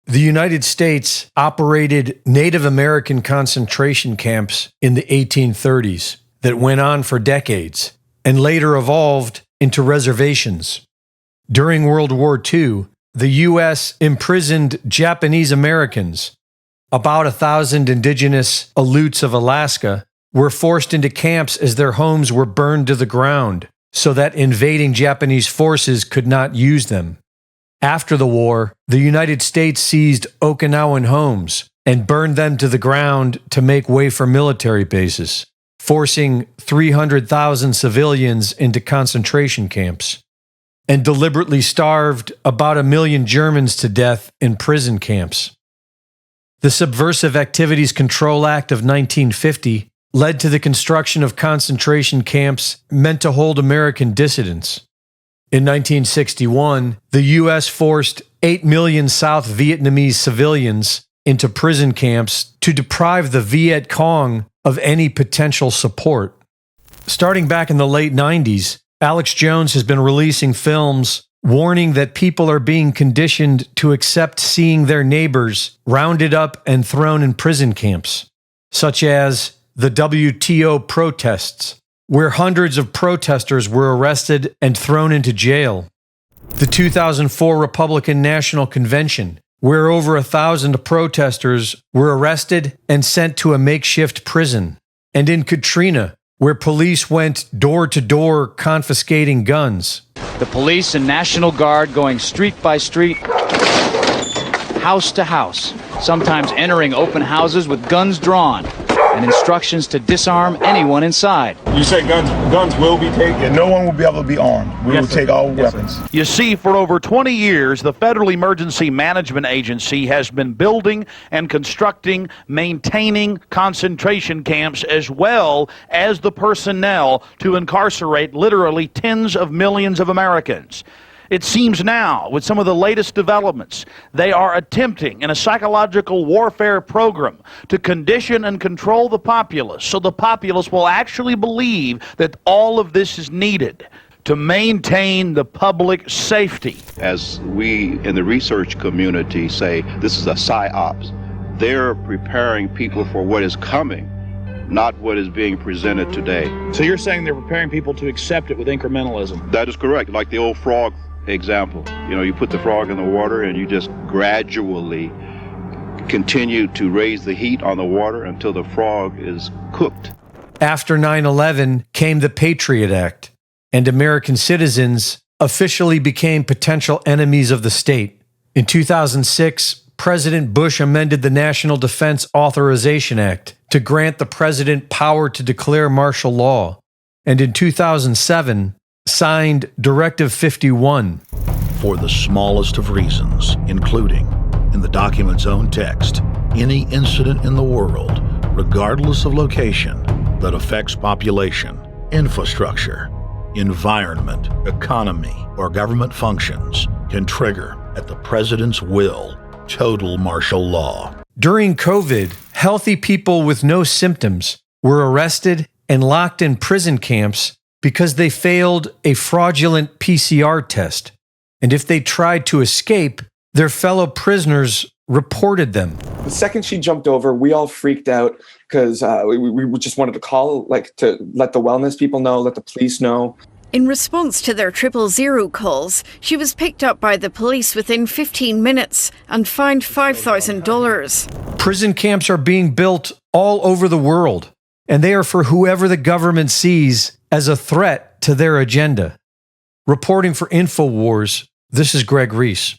The United States operated Native American concentration camps in the 1830s that went on for decades and later evolved into reservations. During World War II, the U.S. imprisoned Japanese Americans. About 1,000 indigenous Aleuts of Alaska were forced into camps as their homes were burned to the ground so that invading Japanese forces could not use them. After the war, the United States seized Okinawan homes and burned them to the ground to make way for military bases, forcing 300,000 civilians into concentration camps, and deliberately starved about 1 million Germans to death in prison camps. The Subversive Activities Control Act of 1950 led to the construction of concentration camps meant to hold American dissidents. In 1961, the U.S. forced 8 million South Vietnamese civilians into prison camps to deprive the Viet Cong of any potential support. Starting back in the late 90s, Alex Jones has been releasing films warning that people are being conditioned to accept seeing their neighbors rounded up and thrown in prison camps, such as the WTO protests, where hundreds of protesters were arrested and thrown into jail. The 2004 Republican National Convention, where over 1,000 protesters were arrested and sent to a makeshift prison. And in Katrina, where police went door to door confiscating guns. The police and National Guard going street by street, house to house, sometimes entering open houses with guns drawn and instructions to disarm anyone inside. You said guns will be taken? Yeah, no one will be able to be armed. We will take all weapons. You see, for over 20 years, the Federal Emergency Management Agency has been building and constructing, maintaining concentration camps as well as the personnel to incarcerate literally tens of millions of Americans. It seems now, with some of the latest developments, they are attempting in a psychological warfare program to condition and control the populace so the populace will actually believe that all of this is needed to maintain the public safety. As we in the research community say, this is a psyops. They're preparing people for what is coming, not what is being presented today. So you're saying they're preparing people to accept it with incrementalism? That is correct. Like the old frog example. You know, you put the frog in the water and you just gradually continue to raise the heat on the water until the frog is cooked. After 9/11 came the Patriot Act, and American citizens officially became potential enemies of the state. In 2006, President Bush amended the National Defense Authorization Act to grant the president power to declare martial law, and in 2007, signed Directive 51. For the smallest of reasons, including, in the document's own text, any incident in the world, regardless of location, that affects population, infrastructure, environment, economy, or government functions can trigger, at the president's will, total martial law. During COVID, healthy people with no symptoms were arrested and locked in prison camps because they failed a fraudulent PCR test. And if they tried to escape, their fellow prisoners reported them. The second she jumped over, we all freaked out because we just wanted to call, to let the wellness people know, let the police know. In response to their 000 calls, she was picked up by the police within 15 minutes and fined $5,000. Prison camps are being built all over the world, and they are for whoever the government sees as a threat to their agenda. Reporting for InfoWars, this is Greg Reese.